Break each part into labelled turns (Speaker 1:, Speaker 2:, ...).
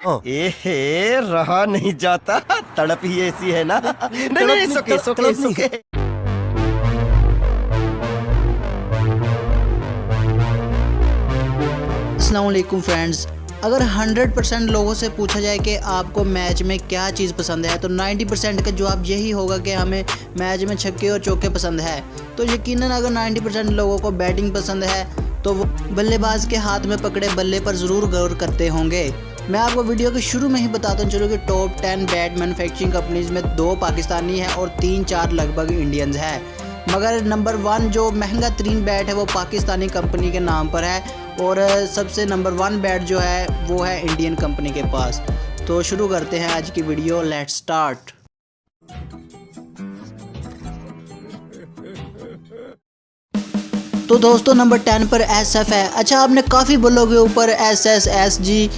Speaker 1: एहे रहा नहीं जाता, तड़प ही ऐसी है ना। नहीं नहीं, सुके सुके सुके।
Speaker 2: अस्सलाम वालेकुम फ्रेंड्स। अगर 100% लोगों से पूछा जाए कि आपको मैच में क्या चीज़ पसंद है तो 90% का जवाब यही होगा कि हमें मैच में छक्के और चौके पसंद है। तो यकीनन अगर 90% लोगों को बैटिंग पसंद है तो वो बल्लेबाज के हाथ में पकड़े बल्ले पर ज़रूर गौर करते होंगे। मैं आपको वीडियो के शुरू में ही बताता चलूँ कि टॉप 10 बैट मैन्युफैक्चरिंग कंपनीज़ में 2 पाकिस्तानी हैं और 3-4 लगभग इंडियंस हैं, मगर नंबर 1 जो महंगा तरीन बैट है वो पाकिस्तानी कंपनी के नाम पर है और सबसे नंबर 1 बैट जो है वो है इंडियन कंपनी के पास। तो शुरू करते हैं आज की वीडियो, लेट्स स्टार्ट। तो दोस्तों नंबर 10 पर SF है। अच्छा, आपने काफ़ी बल्लों के ऊपर SS, SG,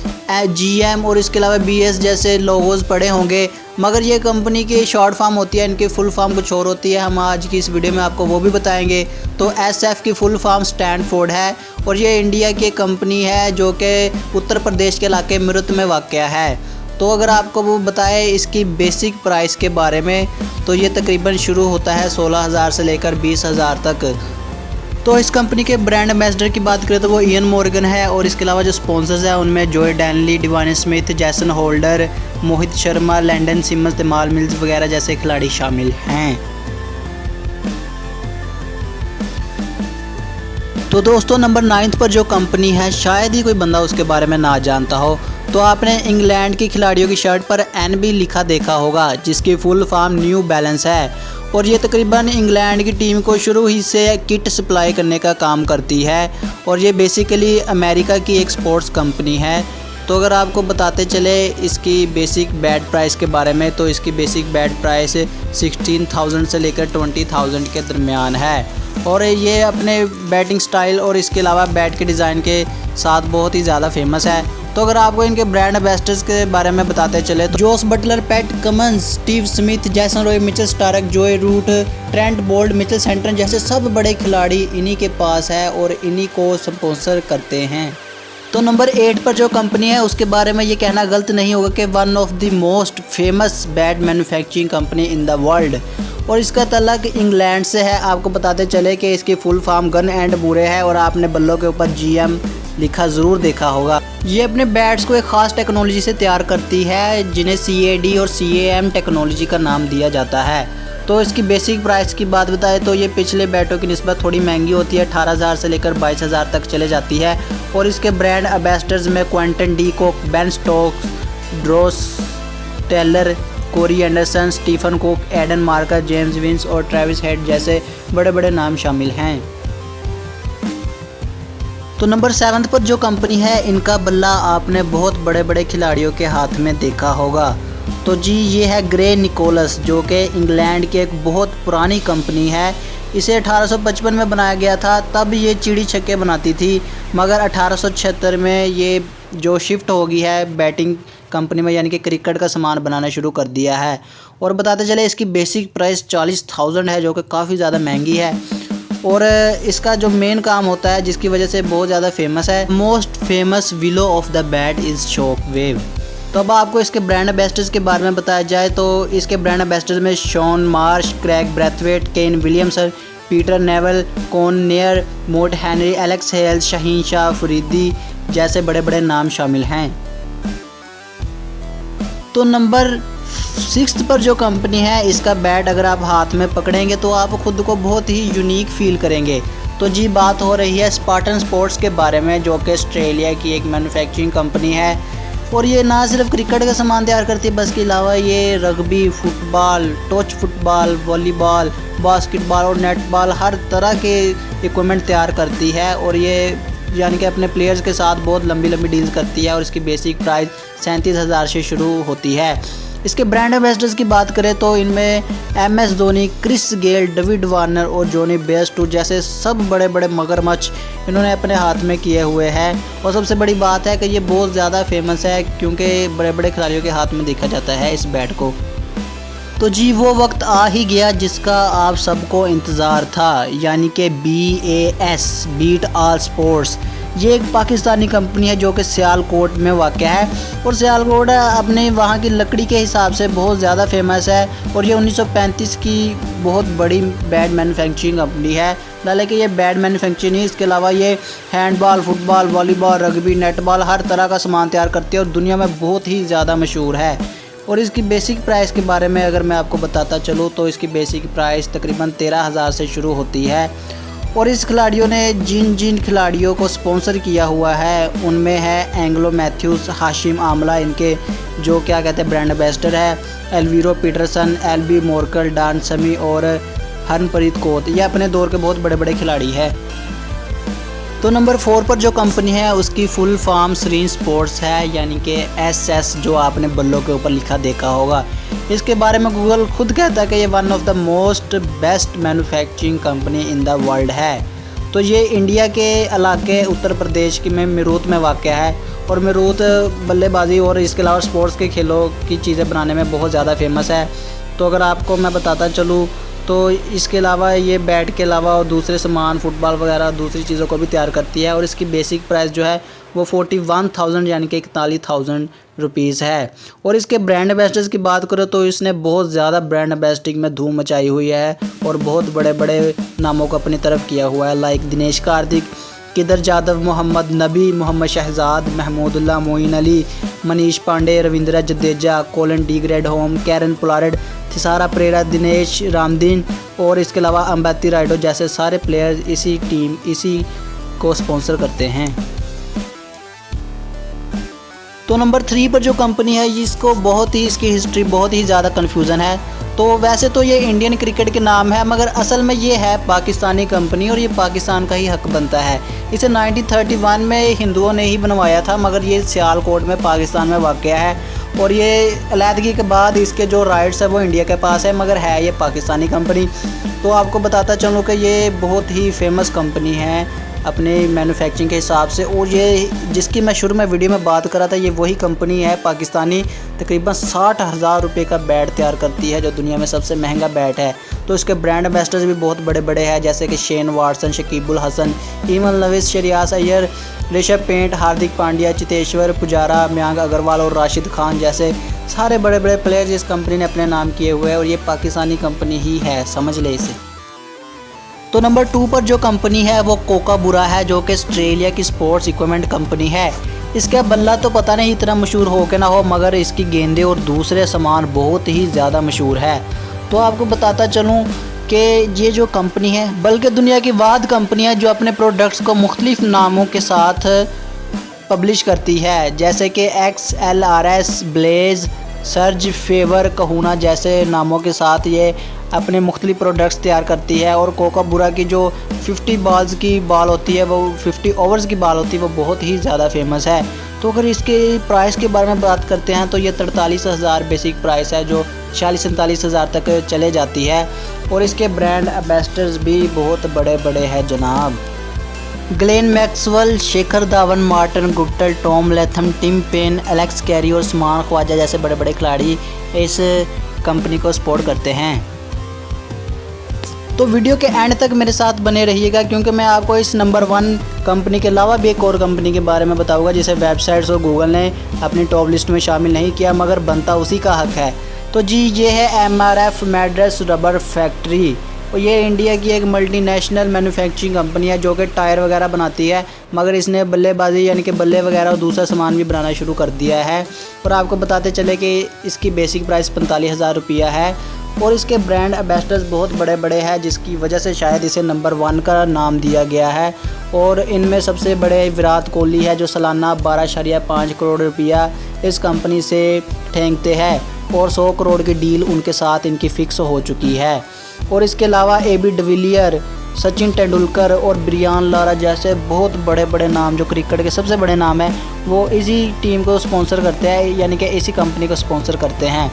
Speaker 2: GM और इसके अलावा BS जैसे लोगोज पड़े होंगे, मगर ये कंपनी की शॉर्ट फॉर्म होती है, इनकी फुल फॉर्म कुछ और होती है। हम आज की इस वीडियो में आपको वो भी बताएंगे। तो SF की फुल फॉर्म स्टैंडफोर्ड है और ये इंडिया की कंपनी है जो कि उत्तर प्रदेश के इलाके मिरत में वाक़या है। तो अगर आपको वो बताए इसकी बेसिक प्राइस के बारे में तो ये तकरीबन शुरू होता है 16,000 से लेकर 20,000 तक। तो इस कंपनी के ब्रांड एम्बेसडर की बात करें तो वो इयन मॉर्गन है और इसके अलावा जो स्पॉन्सर्स हैं उनमें Joe Denly, Devon Smith, Jason Holder, Mohit Sharma, Lendl Simmons, Tymal Mills वगैरह जैसे खिलाड़ी शामिल हैं। तो दोस्तों नंबर 9 पर जो कंपनी है शायद ही कोई बंदा उसके बारे में ना जानता हो। तो आपने इंग्लैंड की खिलाड़ियों की शर्ट पर NB लिखा देखा होगा, जिसकी फुल फॉर्म न्यू बैलेंस है और ये तकरीबन इंग्लैंड की टीम को शुरू ही से किट सप्लाई करने का काम करती है और ये बेसिकली अमेरिका की एक स्पोर्ट्स कंपनी है। तो अगर आपको बताते चले इसकी बेसिक बैट प्राइस के बारे में तो इसकी बेसिक बैट प्राइस 16,000 से लेकर 20,000 के दरमियान है और ये अपने बैटिंग स्टाइल और इसके अलावा बैट के डिज़ाइन के साथ बहुत ही ज़्यादा फेमस है। तो अगर आपको इनके ब्रांड एम्बेसडर्स के बारे में बताते चले तो Jos Buttler, Pat Cummins, Steve Smith, Jason Roy, Mitchell Starc, Joe Root, Trent Boult, Mitchell Santner जैसे सब बड़े खिलाड़ी इन्हीं के पास है और इन्हीं को स्पॉन्सर करते हैं। तो नंबर 8 पर जो कंपनी है उसके बारे में ये कहना गलत नहीं होगा कि one of the most famous bat manufacturing company in the world और इसका तल्लक इंग्लैंड से है। आपको बताते चले कि इसकी फुल फॉर्म गन एंड बुरे है और आपने बल्लों के ऊपर GM लिखा ज़रूर देखा होगा। ये अपने बैट्स को एक ख़ास टेक्नोलॉजी से तैयार करती है जिन्हें CAD और CAM टेक्नोलॉजी का नाम दिया जाता है। तो इसकी बेसिक प्राइस की बात बताएं तो ये पिछले बैटों की निस्बत थोड़ी महंगी होती है, 18,000 से लेकर 22,000 तक चले जाती है और इसके ब्रांड एम्बेसडर्स में Quinton de Kock, Ben Stokes, Ross Taylor, Corey Anderson, Stephen Cook, Aiden Markram, James Vince और ट्रेविस हेड जैसे बड़े बड़े नाम शामिल हैं। तो नंबर 7 पर जो कंपनी है इनका बल्ला आपने बहुत बड़े बड़े खिलाड़ियों के हाथ में देखा होगा। तो जी ये है ग्रे निकोलस जो कि इंग्लैंड की एक बहुत पुरानी कंपनी है। इसे 1855 में बनाया गया था, तब ये चिड़ी छक्के बनाती थी, मगर 1876 में ये जो शिफ्ट हो गई है बैटिंग कंपनी में यानी कि क्रिकेट का सामान बनाना शुरू कर दिया है। और बताते चले इसकी बेसिक प्राइस 40,000 है जो कि काफ़ी ज़्यादा महंगी है और इसका जो मेन काम होता है जिसकी वजह से बहुत ज़्यादा फेमस है, most famous willow of the bat is shock wave. तो अब आपको इसके ब्रांड एम्बेसडर्स के बारे में बताया जाए तो इसके ब्रांड एम्बेसडर्स में Shaun Marsh, Kraigg Brathwaite, Kane Williamson, Peter Nevill, कॉन नेयर, Matt Henry, Alex Hales, Shaheen Shah Afridi जैसे बड़े बड़े नाम शामिल हैं। तो नंबर 6 पर जो कंपनी है इसका बैट अगर आप हाथ में पकड़ेंगे तो आप खुद को बहुत ही यूनिक फील करेंगे। तो जी बात हो रही है स्पार्टन स्पोर्ट्स के बारे में जो कि ऑस्ट्रेलिया की एक मैन्युफैक्चरिंग कंपनी है और ये ना सिर्फ क्रिकेट का सामान तैयार करती है बस के अलावा ये rugby, football, touch football, volleyball, basketball और नेटबॉल हर तरह के इक्विपमेंट तैयार करती है और ये यानी कि अपने प्लेयर्स के साथ बहुत लंबी लंबी डील्स करती है और इसकी बेसिक प्राइस 37,000 से शुरू होती है। इसके ब्रांड एम्बेसडर्स की बात करें तो इनमें MS Dhoni, Chris Gayle, David Warner और जॉनी बेयरस्टो जैसे सब बड़े बड़े मगरमच्छ इन्होंने अपने हाथ में किए हुए हैं और सबसे बड़ी बात है कि ये बहुत ज़्यादा फेमस है क्योंकि बड़े बड़े खिलाड़ियों के हाथ में देखा जाता है इस बैट को। तो जी वो वक्त आ ही गया जिसका आप सबको इंतज़ार था, यानी कि BAS बीट ऑल स्पोर्ट्स, ये एक पाकिस्तानी कंपनी है जो कि सियालकोट में वाक़या है और सियालकोट अपने वहाँ की लकड़ी के हिसाब से बहुत ज़्यादा फेमस है और ये 1935 की बहुत बड़ी बैट मैन्युफैक्चरिंग कंपनी है। हालांकि ये बैट मैन्युफैक्चरिंग नहीं, इसके अलावा ये handball, football, volleyball, rugby, netball हर तरह का सामान तैयार करती है और दुनिया में बहुत ही ज़्यादा मशहूर है। और इसकी बेसिक प्राइस के बारे में अगर मैं आपको बताता चलूँ तो इसकी बेसिक प्राइस तकरीबन 13,000 से शुरू होती है। और इस खिलाड़ियों ने जिन जिन खिलाड़ियों को स्पॉन्सर किया हुआ है उनमें है एंग्लो मैथ्यूज, हाशिम आमला इनके जो क्या कहते हैं ब्रांड एम्बेसडर है, एल्वीरो पीटरसन, एलबी मोरकल, डान समी और हरनप्रीत कौर, ये अपने दौर के बहुत बड़े बड़े खिलाड़ी हैं। तो नंबर 4 पर जो कंपनी है उसकी फुल फॉर्म सरीन स्पोर्ट्स है, यानी कि SS जो आपने बल्लों के ऊपर लिखा देखा होगा। इसके बारे में गूगल खुद कहता है कि ये one of the most best manufacturing company in the world है। तो ये इंडिया के इलाके उत्तर प्रदेश की में मीरूत में वाक़या है और मीरूत बल्लेबाजी और इसके अलावा स्पोर्ट्स के खेलों की चीज़ें बनाने में बहुत ज़्यादा फेमस है। तो अगर आपको मैं बताता चलूँ तो इसके अलावा ये बैट के अलावा और दूसरे सामान, फुटबॉल वगैरह दूसरी चीज़ों को भी तैयार करती है और इसकी बेसिक प्राइस जो है वो 41,000 यानी कि 41,000 रुपीज़ है। और इसके ब्रांड एम्बेसडर्स की बात करो तो इसने बहुत ज़्यादा ब्रांड एम्बेसडरिंग में धूम मचाई हुई है और बहुत बड़े बड़े नामों को अपनी तरफ किया हुआ है, like Dinesh Karthik, Kedar Jadhav, Mohammad Nabi, Mohammad Shahzad, Mahmudullah, Moeen Ali, Manish Pandey, Ravindra Jadeja, Colin de Grandhomme, Kieron Pollard, Thisara Perera, Dinesh Ramdin और इसके अलावा अंबेती राइडो जैसे सारे प्लेयर्स इसी को स्पॉन्सर करते हैं। तो नंबर 3 पर जो कंपनी है इसको इसकी हिस्ट्री बहुत ही ज़्यादा कन्फ्यूज़न है। तो वैसे तो ये इंडियन क्रिकेट के नाम है मगर असल में ये है पाकिस्तानी कंपनी और ये पाकिस्तान का ही हक बनता है। इसे 1931 में हिंदुओं ने ही बनवाया था मगर ये सियालकोट में पाकिस्तान में वाक़या है और ये अलहदगी के बाद इसके जो राइट्स है वो इंडिया के पास है मगर है ये पाकिस्तानी कंपनी। तो आपको बताता चलूँ कि ये बहुत ही फेमस कंपनी है अपने मैन्युफैक्चरिंग के हिसाब से और ये जिसकी मैं शुरू में वीडियो में बात कर रहा था ये वही कंपनी है पाकिस्तानी, तकरीबन 60,000 रुपये का बैट तैयार करती है जो दुनिया में सबसे महंगा बैट है। तो इसके ब्रांड एम्बेसडर्स भी बहुत बड़े बड़े हैं जैसे कि शेन वाटसन, शकीबुल हसन, ईमन लविस, शरियास अय्यर, ऋषभ पेंट, हार्दिक पांड्या, चितेश्वर पुजारा, मयांक अग्रवाल और राशिद खान जैसे सारे बड़े बड़े प्लेयर्स इस कंपनी ने अपने नाम किए हुए हैं और ये पाकिस्तानी कंपनी ही है, समझ ले इसे। तो नंबर 2 पर जो कंपनी है वो कोकाबुरा है जो कि ऑस्ट्रेलिया की स्पोर्ट्स इक्विपमेंट कंपनी है। इसका बल्ला तो पता नहीं इतना मशहूर हो के ना हो मगर इसकी गेंदें और दूसरे सामान बहुत ही ज़्यादा मशहूर है। तो आपको बताता चलूँ कि ये जो कंपनी है बल्कि दुनिया की वाद कंपनी है जो अपने प्रोडक्ट्स को मुख्तलिफ नामों के साथ पब्लिश करती है जैसे कि XLRS, ब्लेज, सर्ज, फेवर, कहूना जैसे नामों के साथ ये अपने मुख्तलिफ प्रोडक्ट्स तैयार करती है। और कोकाबुरा की जो 50 बॉल्स की बॉल होती है वो 50 ओवर्स की बॉल होती है वो बहुत ही ज़्यादा फेमस है। तो अगर इसके प्राइस के बारे में बात करते हैं तो ये 43,000 बेसिक प्राइस है जो 40-47,000 तक चले जाती है। और इसके ब्रांड एम्बेसडर्स भी बहुत बड़े बड़े हैं जनाब, Glenn Maxwell, Shikhar Dhawan, Martin Guptill, Tom Latham, Tim Paine, Alex Carey और उस्मान ख्वाजा जैसे बड़े बड़े खिलाड़ी इस कंपनी को सपोर्ट करते हैं। तो वीडियो के एंड तक मेरे साथ बने रहिएगा क्योंकि मैं आपको इस नंबर 1 कंपनी के अलावा भी एक और कंपनी के बारे में बताऊंगा जिसे वेबसाइट्स और गूगल ने अपनी टॉप लिस्ट में शामिल नहीं किया मगर बनता उसी का हक है। तो जी ये है MRF मैड्रास रबर फैक्ट्री और ये इंडिया की एक मल्टीनेशनल मैन्युफैक्चरिंग कंपनी है जो कि टायर वगैरह बनाती है मगर इसने बल्लेबाजी यानी कि बल्ले वगैरह और दूसरा सामान भी बनाना शुरू कर दिया है। और आपको बताते चले कि इसकी बेसिक प्राइस 45,000 रुपया है और इसके ब्रांड एम्बेसडर्स बहुत बड़े बड़े हैं जिसकी वजह से शायद इसे नंबर 1 का नाम दिया गया है। और इनमें सबसे बड़े विराट कोहली है जो सालाना 12.5 करोड़ रुपया इस कंपनी से ठेंगते हैं और 100 करोड़ की डील उनके साथ इनकी फ़िक्स हो चुकी है। और इसके अलावा AB डिविलियर, सचिन तेंदुलकर और ब्रियान लारा जैसे बहुत बड़े बड़े नाम जो क्रिकेट के सबसे बड़े नाम हैं वो इसी टीम को स्पॉन्सर करते हैं यानी कि इसी कंपनी को स्पॉन्सर करते हैं।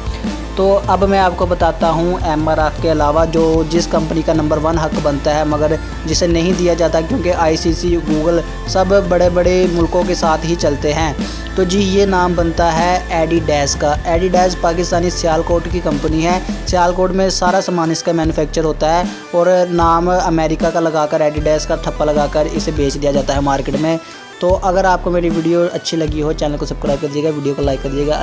Speaker 2: तो अब मैं आपको बताता हूँ MRF के अलावा जिस कंपनी का नंबर 1 हक बनता है मगर जिसे नहीं दिया जाता क्योंकि ICC, गूगल सब बड़े बड़े मुल्कों के साथ ही चलते हैं। तो जी ये नाम बनता है एडिडास का। एडिडास पाकिस्तानी सियालकोट की कंपनी है। सियालकोट में सारा सामान इसका मैन्युफैक्चर होता है और नाम अमेरिका का लगाकर एडिडास का ठप्पा लगाकर इसे बेच दिया जाता है मार्केट में। तो अगर आपको मेरी वीडियो अच्छी लगी हो चैनल को सब्सक्राइब कर दीजिएगा, वीडियो को लाइक कर दीजिएगा।